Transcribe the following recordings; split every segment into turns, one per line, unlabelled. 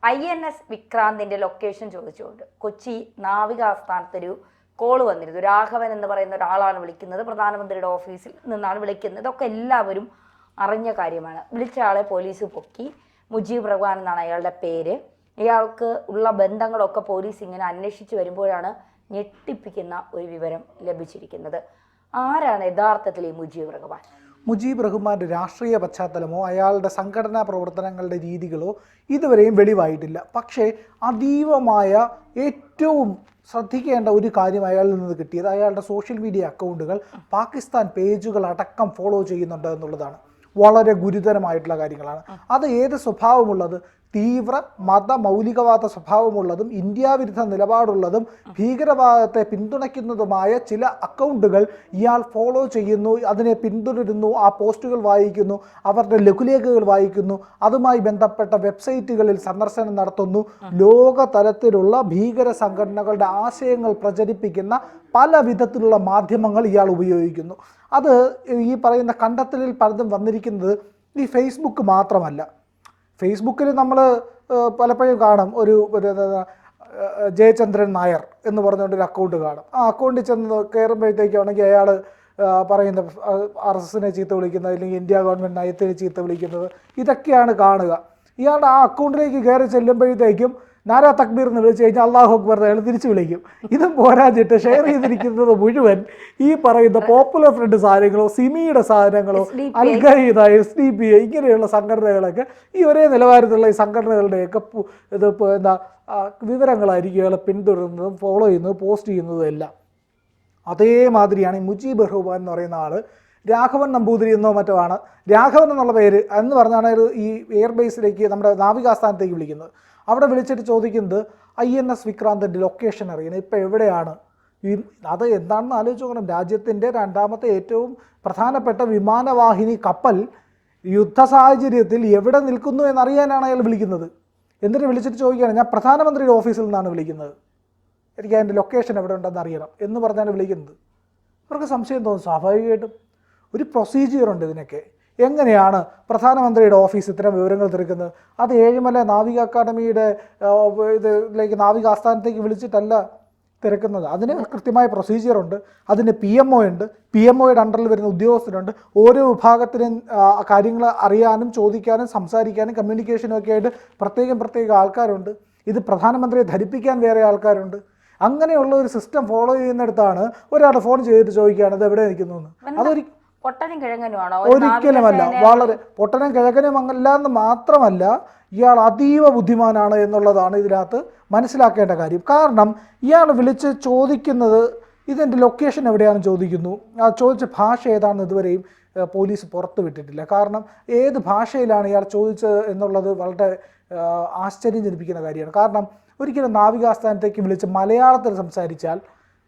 INS വിക്രാന്തിന്റെ location ചോദിച്ചുകൊണ്ട് കൊച്ചി നാവിക ആസ്ഥാനത്തൊരു call വന്നിരുന്നു. രാഘവൻ എന്ന് പറയുന്ന ഒരാളാണ് വിളിക്കുന്നത്, പ്രധാനമന്ത്രിയുടെ ഓഫീസിൽ നിന്നാണ് വിളിക്കുന്നത്. ഇതൊക്കെ എല്ലാവരും അറിഞ്ഞ കാര്യമാണ്. വിളിച്ച ആളെ പോലീസ് പൊക്കി. മുജീബ് റഹ്മാൻ എന്നാണ് അയാളുടെ പേര്. ഇയാൾക്ക് ഉള്ള ബന്ധങ്ങളൊക്കെ പോലീസ് ഇങ്ങനെ അന്വേഷിച്ച് വരുമ്പോഴാണ് ഞെട്ടിപ്പിക്കുന്ന ഒരു വിവരം ലഭിച്ചിരിക്കുന്നത്. ആരാണ് യഥാർത്ഥത്തിൽ ഈ മുജീബ് റഹ്മാൻ?
മുജീബ് റഹ്മാൻ്റെ രാഷ്ട്രീയ പശ്ചാത്തലമോ അയാളുടെ സംഘടനാ പ്രവർത്തനങ്ങളുടെ രീതികളോ ഇതുവരെയും വെളിവായിട്ടില്ല. പക്ഷേ അതീവമായ ഏറ്റവും ശ്രദ്ധിക്കേണ്ട ഒരു കാര്യം അയാളിൽ നിന്ന് കിട്ടിയത് അയാളുടെ സോഷ്യൽ മീഡിയ അക്കൗണ്ടുകൾ പാകിസ്ഥാൻ പേജുകൾ അടക്കം ഫോളോ ചെയ്യുന്നുണ്ട് എന്നുള്ളതാണ്. വളരെ ഗുരുതരമായിട്ടുള്ള കാര്യങ്ങളാണ്. അത് ഏത് സ്വഭാവമുള്ളത്? തീവ്ര മത മൗലികവാദ സ്വഭാവമുള്ളതും ഇന്ത്യ വിരുദ്ധ നിലപാടുള്ളതും ഭീകരവാദത്തെ പിന്തുണയ്ക്കുന്നതുമായ ചില അക്കൗണ്ടുകൾ ഇയാൾ ഫോളോ ചെയ്യുന്നു, അതിനെ പിന്തുടരുന്നു, ആ പോസ്റ്റുകൾ വായിക്കുന്നു, അവരുടെ ലഘുലേഖകൾ വായിക്കുന്നു, അതുമായി ബന്ധപ്പെട്ട വെബ്സൈറ്റുകളിൽ സന്ദർശനം നടത്തുന്നു. ലോകതലത്തിലുള്ള ഭീകര സംഘടനകളുടെ ആശയങ്ങൾ പ്രചരിപ്പിക്കുന്ന പല വിധത്തിലുള്ള മാധ്യമങ്ങൾ ഇയാൾ ഉപയോഗിക്കുന്നു. അത് ഈ പറയുന്ന കണ്ടെത്തലിൽ പലതും വന്നിരിക്കുന്നത് ഈ ഫേസ്ബുക്ക് മാത്രമല്ല. ഫേസ്ബുക്കിൽ നമ്മൾ പലപ്പോഴും കാണും ഒരു ജയചന്ദ്രൻ നായർ എന്ന് പറഞ്ഞുകൊണ്ടൊരു അക്കൗണ്ട് കാണും. ആ അക്കൗണ്ടിൽ ചെന്ന് കയറുമ്പോഴത്തേക്കാണെങ്കിൽ അയാൾ പറയുന്ന RSSനെ ചീത്ത വിളിക്കുന്നത്, അല്ലെങ്കിൽ ഇന്ത്യ ഗവൺമെൻറ് നയത്തിന് ചീത്ത വിളിക്കുന്നത്, ഇതൊക്കെയാണ് കാണുക. ഇയാളുടെ ആ അക്കൗണ്ടിലേക്ക് കയറി ചെല്ലുമ്പോഴത്തേക്കും നാരാ തക്ബീർ എന്ന് വിളിച്ച് കഴിഞ്ഞാൽ അള്ളാഹു അക്ബർ അയാൾ തിരിച്ചു വിളിക്കും. ഇതും പോരാഞ്ഞിട്ട് ഷെയർ ചെയ്തിരിക്കുന്നത് മുഴുവൻ ഈ പറയുന്ന പോപ്പുലർ ഫ്രണ്ട് സാധനങ്ങളോ സിമിയുടെ സാധനങ്ങളോ അൽ ഖയ്ദ SDP ഇങ്ങനെയുള്ള സംഘടനകളൊക്കെ ഈ ഒരേ നിലവാരത്തിലുള്ള ഈ സംഘടനകളുടെയൊക്കെ എന്താ വിവരങ്ങളായിരിക്കും ഇയാളെ പിന്തുടരുന്നതും ഫോളോ ചെയ്യുന്നതും പോസ്റ്റ് ചെയ്യുന്നതും എല്ലാം. അതേമാതിരിയാണ് ഈ മുജീബ് റഹ്മാൻ എന്ന് പറയുന്ന ആൾ. രാഘവൻ നമ്പൂതിരി എന്നോ മറ്റോ ആണ് രാഘവൻ എന്നുള്ള പേര് എന്ന് പറഞ്ഞാണ് ഈ എയർബേസിലേക്ക് നമ്മുടെ നാവികാസ്ഥാനത്തേക്ക് വിളിക്കുന്നത്. അവിടെ വിളിച്ചിട്ട് ചോദിക്കുന്നത് INS വിക്രാന്തിൻ്റെ ലൊക്കേഷൻ അറിയണം, ഇപ്പോൾ എവിടെയാണ്. അത് എന്താണെന്ന് ആലോചിച്ച് നോക്കണം. രാജ്യത്തിൻ്റെ രണ്ടാമത്തെ ഏറ്റവും പ്രധാനപ്പെട്ട വിമാനവാഹിനി കപ്പൽ യുദ്ധ സാഹചര്യത്തിൽ എവിടെ നിൽക്കുന്നു എന്നറിയാനാണ് അയാൾ വിളിക്കുന്നത്. എന്നിട്ട് വിളിച്ചിട്ട് ചോദിക്കുകയാണ്, ഞാൻ പ്രധാനമന്ത്രിയുടെ ഓഫീസിൽ നിന്നാണ് വിളിക്കുന്നത്, എനിക്ക് അതിൻ്റെ ലൊക്കേഷൻ എവിടെ ഉണ്ടെന്ന് അറിയണം എന്ന് പറഞ്ഞാണ് വിളിക്കുന്നത്. അവർക്ക് സംശയം തോന്നും. സ്വാഭാവികമായിട്ടും ഒരു പ്രൊസീജിയറുണ്ട് ഇതിനൊക്കെ. എങ്ങനെയാണ് പ്രധാനമന്ത്രിയുടെ ഓഫീസ് ഇത്തരം വിവരങ്ങൾ തിരക്കുന്നത്? അത് ഏഴിമല നാവിക അക്കാദമിയുടെ ഇതിലേക്ക് നാവിക ആസ്ഥാനത്തേക്ക് വിളിച്ചിട്ടല്ല തിരക്കുന്നത്. അതിന് കൃത്യമായ പ്രൊസീജിയറുണ്ട്. അതിന് PMO ഉണ്ട്. PMOയുടെ അണ്ടറിൽ വരുന്ന ഉദ്യോഗസ്ഥരുണ്ട്. ഓരോ വിഭാഗത്തിനും കാര്യങ്ങൾ അറിയാനും ചോദിക്കാനും സംസാരിക്കാനും കമ്മ്യൂണിക്കേഷനും ഒക്കെ ആയിട്ട് പ്രത്യേക ആൾക്കാരുണ്ട്. ഇത് പ്രധാനമന്ത്രിയെ ധരിപ്പിക്കാൻ വേറെ ആൾക്കാരുണ്ട്. അങ്ങനെയുള്ള ഒരു സിസ്റ്റം ഫോളോ ചെയ്യുന്നിടത്താണ് ഒരാൾ ഫോൺ ചെയ്തിട്ട് ചോദിക്കുകയാണ് ഇത് എവിടെ നിൽക്കുന്നു എന്ന്. ഒരിക്കലുമല്ല. വളരെ പൊട്ടനും കിഴക്കനും അല്ല എന്ന് മാത്രമല്ല, ഇയാൾ അതീവ ബുദ്ധിമാനാണ് എന്നുള്ളതാണ് ഇതിനകത്ത് മനസ്സിലാക്കേണ്ട കാര്യം. കാരണം ഇയാൾ വിളിച്ച് ചോദിക്കുന്നത് ഇതിൻ്റെ ലൊക്കേഷൻ എവിടെയാണെന്ന് ചോദിക്കുന്നു. ആ ചോദിച്ച ഭാഷ ഏതാണെന്ന് ഇതുവരെയും പോലീസ് പുറത്തു വിട്ടിട്ടില്ല. കാരണം ഏത് ഭാഷയിലാണ് ഇയാൾ ചോദിച്ചത് എന്നുള്ളത് വളരെ ആശ്ചര്യം ജനിപ്പിക്കുന്ന കാര്യമാണ്. കാരണം ഒരിക്കലും നാവികാസ്ഥാനത്തേക്ക് വിളിച്ച് മലയാളത്തിൽ സംസാരിച്ചാൽ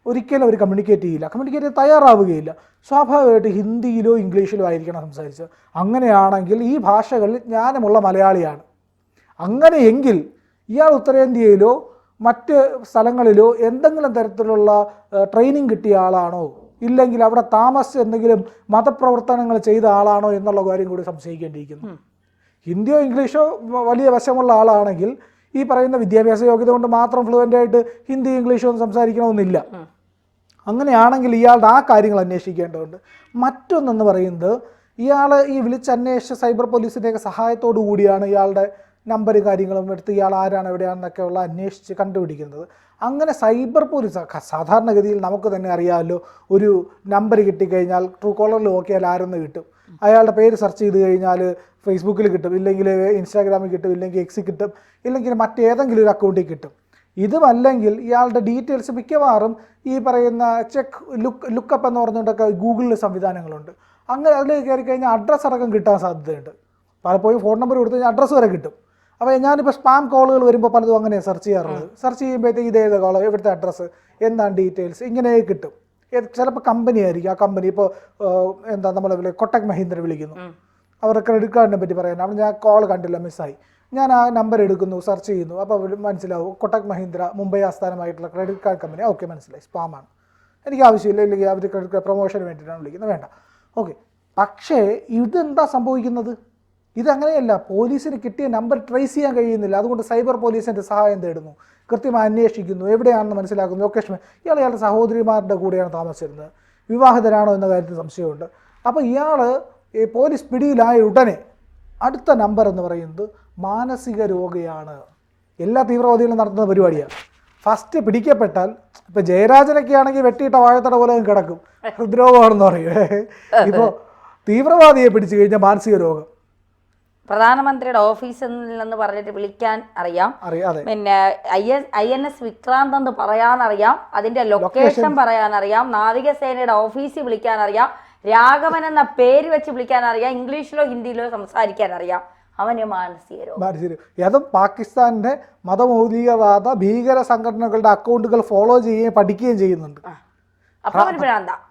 ഒരിക്കലും അവർ കമ്മ്യൂണിക്കേറ്റ് ചെയ്യാൻ തയ്യാറാവുകയില്ല. സ്വാഭാവികമായിട്ട് ഹിന്ദിയിലോ ഇംഗ്ലീഷിലോ ആയിരിക്കണം സംസാരിച്ചത്. അങ്ങനെയാണെങ്കിൽ ഈ ഭാഷകളിൽ ജ്ഞാനമുള്ള മലയാളിയാണ്. അങ്ങനെയെങ്കിൽ ഇയാൾ ഉത്തരേന്ത്യയിലോ മറ്റ് സ്ഥലങ്ങളിലോ എന്തെങ്കിലും തരത്തിലുള്ള ട്രെയിനിങ് കിട്ടിയ ആളാണോ, ഇല്ലെങ്കിൽ അവിടെ താമസിച്ച് എന്തെങ്കിലും മതപ്രവർത്തനങ്ങൾ ചെയ്ത ആളാണോ എന്നുള്ള കാര്യം കൂടി സംശയിക്കേണ്ടിയിരിക്കുന്നു. ഹിന്ദിയോ ഇംഗ്ലീഷോ വലിയ വശമുള്ള ആളാണെങ്കിൽ ഈ പറയുന്ന വിദ്യാഭ്യാസ യോഗ്യത കൊണ്ട് മാത്രം ഫ്ലുവൻ്റായിട്ട് ഹിന്ദി ഇംഗ്ലീഷോ ഒന്നും സംസാരിക്കണമെന്നില്ല. അങ്ങനെയാണെങ്കിൽ ഇയാളുടെ ആ കാര്യങ്ങൾ അന്വേഷിക്കേണ്ടതുണ്ട്. മറ്റൊന്നെന്ന് പറയുന്നത്, ഇയാൾ ഈ വിളിച്ചന്വേഷിച്ച സൈബർ പോലീസിൻ്റെയൊക്കെ സഹായത്തോടു കൂടിയാണ് ഇയാളുടെ നമ്പറും കാര്യങ്ങളും എടുത്ത് ഇയാൾ ആരാണ് എവിടെയാണെന്നൊക്കെ ഉള്ള അന്വേഷിച്ച് കണ്ടുപിടിക്കുന്നത്. അങ്ങനെ സൈബർ പോലീസ് സാധാരണഗതിയിൽ നമുക്ക് തന്നെ അറിയാമല്ലോ, ഒരു നമ്പർ കിട്ടിക്കഴിഞ്ഞാൽ ട്രൂ കോളറിൽ നോക്കിയാൽ ആരെന്ന് കിട്ടും. അയാളുടെ പേര് സെർച്ച് ചെയ്ത് കഴിഞ്ഞാൽ ഫേസ്ബുക്കിൽ കിട്ടും, ഇല്ലെങ്കിൽ ഇൻസ്റ്റാഗ്രാമിൽ കിട്ടും, ഇല്ലെങ്കിൽ എക്സിൽ കിട്ടും, ഇല്ലെങ്കിൽ മറ്റേതെങ്കിലും ഒരു അക്കൗണ്ടിൽ കിട്ടും. ഇതുമല്ലെങ്കിൽ ഇയാളുടെ ഡീറ്റെയിൽസ് മിക്കവാറും ഈ പറയുന്ന ലുക്കപ്പ് എന്ന് പറഞ്ഞുകൊണ്ടൊക്കെ ഗൂഗിളിൽ സംവിധാനങ്ങളുണ്ട്. അങ്ങനെ അതിലേക്ക് കയറി കഴിഞ്ഞാൽ അഡ്രസ്സ് അടക്കം കിട്ടാൻ സാധ്യതയുണ്ട്. പലപ്പോഴും ഫോൺ നമ്പർ കൊടുത്തു കഴിഞ്ഞാൽ അഡ്രസ്സ് വരെ കിട്ടും. അപ്പോൾ ഞാനിപ്പോൾ സ്പാം കോളുകൾ വരുമ്പോൾ പലതും അങ്ങനെയാണ് സെർച്ച് ചെയ്യാറുള്ളത്. സെർച്ച് ചെയ്യുമ്പോഴത്തേക്ക് ഇതേത് കോൾ, ഇവിടുത്തെ അഡ്രസ്സ്, എന്താണ് ഡീറ്റെയിൽസ്, ഇങ്ങനെ കിട്ടും. ചിലപ്പോൾ കമ്പനി ആയിരിക്കും. ആ കമ്പനി ഇപ്പോൾ നമ്മൾ കൊട്ടക് മഹീന്ദ്ര വിളിക്കുന്നു, അവരുടെ ക്രെഡിറ്റ് കാർഡിനെ പറ്റി പറയാനാണ്. ഞാൻ കോൾ കണ്ടില്ല, മിസ്സായി. ഞാൻ ആ നമ്പർ എടുക്കുന്നു, സെർച്ച് ചെയ്യുന്നു. അപ്പോൾ മനസ്സിലാവും കൊട്ടക് മഹീന്ദ്ര മുംബൈ ആസ്ഥാനമായിട്ടുള്ള ക്രെഡിറ്റ് കാർഡ് കമ്പനി. ഓക്കെ, മനസ്സിലായി, സ്പാമാണ്, എനിക്ക് ആവശ്യമില്ല, ഇല്ലെങ്കിൽ അവർ ക്രെഡിറ്റ് കാർഡ് പ്രൊമോഷന് വേണ്ടിയിട്ടാണ് വിളിക്കുന്നത്, വേണ്ട. ഓക്കെ. പക്ഷേ ഇതെന്താ സംഭവിക്കുന്നത്? ഇതങ്ങനെയല്ല, പോലീസിന് കിട്ടിയ നമ്പർ ട്രേസ് ചെയ്യാൻ കഴിയുന്നില്ല. അതുകൊണ്ട് സൈബർ പോലീസിൻ്റെ സഹായം തേടുന്നു, കൃത്യമായി അന്വേഷിക്കുന്നു, എവിടെയാണെന്ന് മനസ്സിലാക്കുന്നു, ലൊക്കേഷൻ. ഇയാളുടെ സഹോദരിമാരുടെ കൂടെയാണ് താമസിച്ചിരുന്നത്, വിവാഹിതരാണോ എന്ന കാര്യത്തിൽ സംശയമുണ്ട്. അപ്പോൾ ഇയാൾ പോലീസ് പിടിയിലായ ഉടനെ അടുത്ത നമ്പർ എന്ന് പറയുന്നത് മാനസിക രോഗിയാണ്. എല്ലാ തീവ്രവാദികളും നടത്തുന്ന പരിപാടിയാണ്. ഫസ്റ്റ് പിടിക്കപ്പെട്ടാൽ, ഇപ്പം ജയരാജനൊക്കെ ആണെങ്കിൽ വെട്ടിയിട്ട വാഴത്തട പോലെ കിടക്കും, ഹൃദ്രോഗമാണെന്ന് പറയും. ഇപ്പോൾ തീവ്രവാദിയെ പിടിച്ചു കഴിഞ്ഞാൽ മാനസിക രോഗം.
പ്രധാനമന്ത്രിയുടെ ഓഫീസിൽ നിന്ന് പറഞ്ഞിട്ട് വിളിക്കാൻ അറിയാം, പിന്നെ INS വിക്രാന്ത് എന്ന് പറയാനറിയാം, അതിന്റെ ലൊക്കേഷൻ പറയാനറിയാം, നാവികസേനയുടെ ഓഫീസിൽ വിളിക്കാനറിയാം, രാഘവൻ എന്ന പേര് വെച്ച് വിളിക്കാനറിയാം, ഇംഗ്ലീഷിലോ ഹിന്ദിയിലോ സംസാരിക്കാൻ അറിയാം. അവന് മാനസിക രോഗം.
അതും പാകിസ്ഥാന്റെ മതമൗലികവാദ ഭീകര സംഘടനകളുടെ അക്കൗണ്ടുകൾ ഫോളോ ചെയ്യുകയും പഠിക്കുകയും ചെയ്യുന്നുണ്ട്.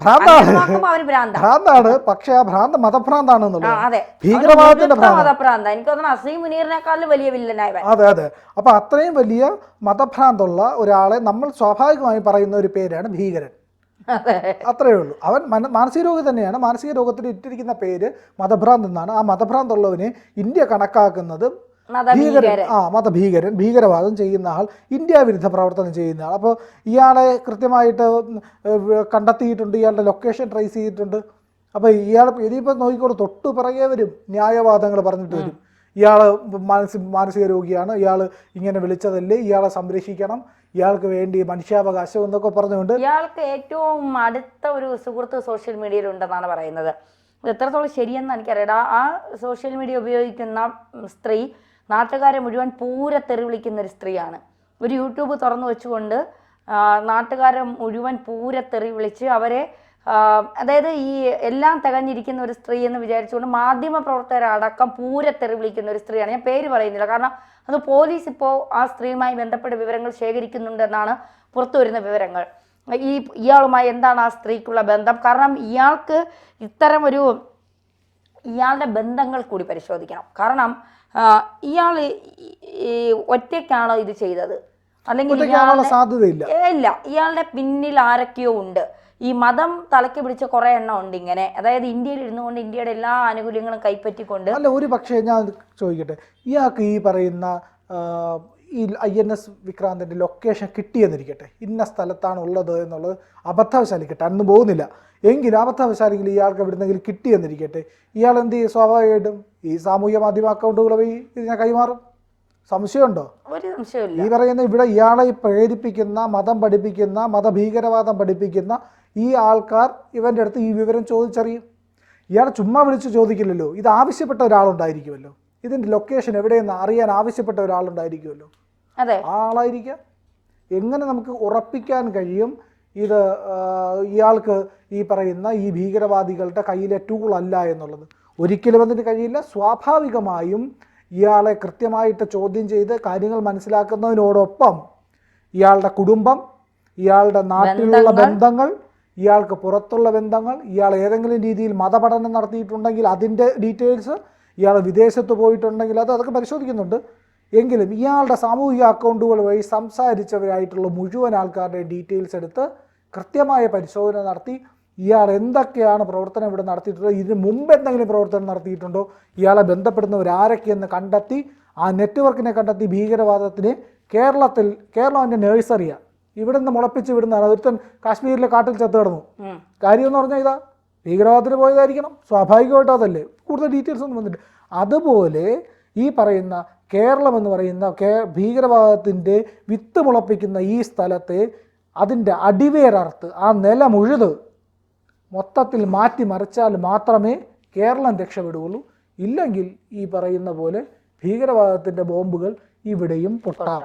ഭ്രാന്താണ്, പക്ഷെ ആ ഭ്രാന്ത് മതഭ്രാന്താണ് എന്നുള്ളത്. ഭീകരവാദത്തിന്റെ
മതഭ്രാന്ത്. എനിക്ക് തോന്നുന്നു അസീം മുനീറിനേക്കാളും വലിയ വില്ലനായി.
അതെ. അപ്പൊ അത്രയും വലിയ മതഭ്രാന്തുള്ള ഒരാളെ നമ്മൾ സ്വാഭാവികമായി പറയുന്ന ഒരു പേരാണ് ഭീകരൻ. അത്രയേ ഉള്ളൂ. അവൻ മാനസിക രോഗി തന്നെയാണ്. മാനസിക രോഗത്തിന് ഇട്ടിരിക്കുന്ന പേര് മതഭ്രാന്ത് എന്നാണ്. ആ മതഭ്രാന്തുള്ളവനെ ഇന്ത്യ കണക്കാക്കുന്നത് മതഭീകരൻ, ഭീകരവാദം ചെയ്യുന്ന ആൾ, ഇന്ത്യ വിരുദ്ധ പ്രവർത്തനം ചെയ്യുന്ന ആൾ. അപ്പോൾ ഇയാളെ കൃത്യമായിട്ട് കണ്ടെത്തിയിട്ടുണ്ട്, ഇയാളുടെ ലൊക്കേഷൻ ട്രേസ് ചെയ്തിട്ടുണ്ട്. അപ്പോൾ ഇയാൾ ഇനിയിപ്പോൾ നോക്കിക്കോളൂ, തൊട്ടു പിറകെ വരും, ന്യായവാദങ്ങൾ പറഞ്ഞിട്ട് വരും. ഇയാൾ മാനസിക രോഗിയാണ്, ഇയാൾ ഇങ്ങനെ വിളിച്ചതല്ലേ, ഇയാളെ സംരക്ഷിക്കണം, ഇയാൾക്ക് വേണ്ടി മനുഷ്യാവകാശം എന്നൊക്കെ പറഞ്ഞുകൊണ്ട്.
ഇയാൾക്ക് ഏറ്റവും അടുത്ത ഒരു സുഹൃത്ത് സോഷ്യൽ മീഡിയയിൽ ഉണ്ടെന്നാണ് പറയുന്നത്. ഇത് എത്രത്തോളം ശരിയെന്ന് എനിക്കറിയാം. ആ സോഷ്യൽ മീഡിയ ഉപയോഗിക്കുന്ന സ്ത്രീ നാട്ടുകാരെ മുഴുവൻ പൂരത്തെറി വിളിക്കുന്ന ഒരു സ്ത്രീയാണ്. ഒരു യൂട്യൂബ് തുറന്നു വെച്ചുകൊണ്ട് നാട്ടുകാരെ മുഴുവൻ പൂരത്തെറി വിളിച്ച് അവരെ, അതായത് ഈ എല്ലാം തികഞ്ഞിരിക്കുന്ന ഒരു സ്ത്രീ എന്ന് വിചാരിച്ചുകൊണ്ട് മാധ്യമപ്രവർത്തകരടക്കം പൂരത്തെറി വിളിക്കുന്ന ഒരു സ്ത്രീയാണ്. ഞാൻ പേര് പറയുന്നില്ല, കാരണം അത് പോലീസ് ഇപ്പോൾ ആ സ്ത്രീയുമായി ബന്ധപ്പെട്ട വിവരങ്ങൾ ശേഖരിക്കുന്നുണ്ടെന്നാണ് പുറത്തു വരുന്ന വിവരങ്ങൾ. ഇയാളുമായി എന്താണ് ആ സ്ത്രീക്കുള്ള ബന്ധം? കാരണം ഇയാൾക്ക് ഇത്തരം ഒരു ഇയാളുടെ ബന്ധങ്ങൾ കൂടി പരിശോധിക്കണം. കാരണം ഇയാൾ ഒറ്റയ്ക്കാണോ ഇത് ചെയ്തത്, അല്ലെങ്കിൽ
സാധ്യതയില്ല,
ഇല്ല, ഇയാളുടെ പിന്നിൽ ആരൊക്കെയോ ഉണ്ട്. ഈ മതം തലയ്ക്ക് പിടിച്ച കുറെ എണ്ണം ഉണ്ട് ഇങ്ങനെ, അതായത് ഇന്ത്യയിൽ ഇരുന്നുകൊണ്ട് ഇന്ത്യയുടെ എല്ലാ ആനുകൂല്യങ്ങളും കൈപ്പറ്റിക്കൊണ്ട്.
അല്ല, ഒരു പക്ഷേ ഞാൻ ചോദിക്കട്ടെ, ഇയാൾക്ക് ഈ പറയുന്ന ഈ INS വിക്രാന്തിൻ്റെ ലൊക്കേഷൻ കിട്ടിയെന്നിരിക്കട്ടെ, ഇന്ന സ്ഥലത്താണ് ഉള്ളത് എന്നുള്ളത് അബദ്ധവശാലിക്കട്ടെ, അന്ന് പോകുന്നില്ല എങ്കിൽ അബദ്ധവശാലിൽ ഇയാൾക്ക് എവിടുന്നെങ്കിലും കിട്ടിയെന്നിരിക്കട്ടെ, ഇയാൾ എന്ത് ചെയ്യും? സ്വാഭാവികമായിട്ടും ഈ സാമൂഹ്യ മാധ്യമ അക്കൗണ്ടുകൾ വഴി ഇതിനെ കൈമാറും. സംശയമുണ്ടോ?
ഒരു സംശയമില്ല.
ഈ പറയുന്ന ഇവിടെ ഇയാളെ പ്രേരിപ്പിക്കുന്ന, മതം പഠിപ്പിക്കുന്ന, മതഭീകരവാദം പഠിപ്പിക്കുന്ന ഈ ആൾക്കാർ ഇവൻ്റെ അടുത്ത് ഈ വിവരം ചോദിച്ചറിയും. ഇയാൾ ചുമ്മാ വിളിച്ച് ചോദിക്കില്ലല്ലോ, ഇത് ആവശ്യപ്പെട്ട ഒരാളുണ്ടായിരിക്കുമല്ലോ, ഇതിൻ്റെ ലൊക്കേഷൻ എവിടെയെന്ന് അറിയാൻ ആവശ്യപ്പെട്ട ഒരാളുണ്ടായിരിക്കുമല്ലോ,
അതെ,
ആ ആളായിരിക്കാം. എങ്ങനെ നമുക്ക് ഉറപ്പിക്കാൻ കഴിയും ഇത് ഇയാൾക്ക് ഈ പറയുന്ന ഈ ഭീകരവാദികളുടെ കയ്യിലെ ടൂൾ അല്ല എന്നുള്ളത്? ഒരിക്കലും അതിന് കഴിയില്ല. സ്വാഭാവികമായും ഇയാളെ കൃത്യമായിട്ട് ചോദ്യം ചെയ്ത് കാര്യങ്ങൾ മനസ്സിലാക്കുന്നതിനോടൊപ്പം ഇയാളുടെ കുടുംബം, ഇയാളുടെ നാട്ടിലുള്ള ബന്ധങ്ങൾ, ഇയാൾക്ക് പുറത്തുള്ള ബന്ധങ്ങൾ, ഇയാൾ ഏതെങ്കിലും രീതിയിൽ മതപഠനം നടത്തിയിട്ടുണ്ടെങ്കിൽ അതിൻ്റെ ഡീറ്റെയിൽസ്, ഇയാൾ വിദേശത്ത് പോയിട്ടുണ്ടെങ്കിൽ അതൊക്കെ പരിശോധിക്കുന്നുണ്ട്. എങ്കിലും ഇയാളുടെ സാമൂഹിക അക്കൗണ്ടുകൾ വഴി സംസാരിച്ചവരായിട്ടുള്ള മുഴുവൻ ആൾക്കാരുടെ ഡീറ്റെയിൽസ് എടുത്ത് കൃത്യമായ പരിശോധന നടത്തി ഇയാൾ എന്തൊക്കെയാണ് പ്രവർത്തനം ഇവിടെ നടത്തിയിട്ടുള്ളത്, ഇതിന് മുമ്പ് എന്തെങ്കിലും പ്രവർത്തനം നടത്തിയിട്ടുണ്ടോ, ഇയാളെ ബന്ധപ്പെടുന്നവരാരൊക്കെയെന്ന് കണ്ടെത്തി ആ നെറ്റ്വർക്കിനെ കണ്ടെത്തി ഭീകരവാദത്തിന് കേരളം എൻ്റെ നേഴ്സറിയാണ്, ഇവിടെ നിന്ന് മുളപ്പിച്ച് വിടുന്നതാണ്. ഒരുത്തൻ കാശ്മീരിലെ കാട്ടിൽ ചത്തു കിടന്നു, കാര്യമെന്ന് പറഞ്ഞാൽ ഇതാ ഭീകരവാദത്തിന് പോയതായിരിക്കണം, സ്വാഭാവികമായിട്ടും അതല്ലേ, കൂടുതൽ ഡീറ്റെയിൽസ് ഒന്നും വന്നിട്ട്. അതുപോലെ ഈ പറയുന്ന കേരളം എന്ന് പറയുന്ന ഭീകരവാദത്തിൻ്റെ വിത്ത് മുളപ്പിക്കുന്ന ഈ സ്ഥലത്തെ അതിൻ്റെ അടിവേരർത്ത് ആ നില മുഴുത് മൊത്തത്തിൽ മാറ്റിമറിച്ചാൽ മാത്രമേ കേരളം രക്ഷപ്പെടുകയുള്ളൂ. ഇല്ലെങ്കിൽ ഈ പറയുന്ന പോലെ ഭീകരവാദത്തിൻ്റെ ബോംബുകൾ ഇവിടെയും പൊട്ടാം.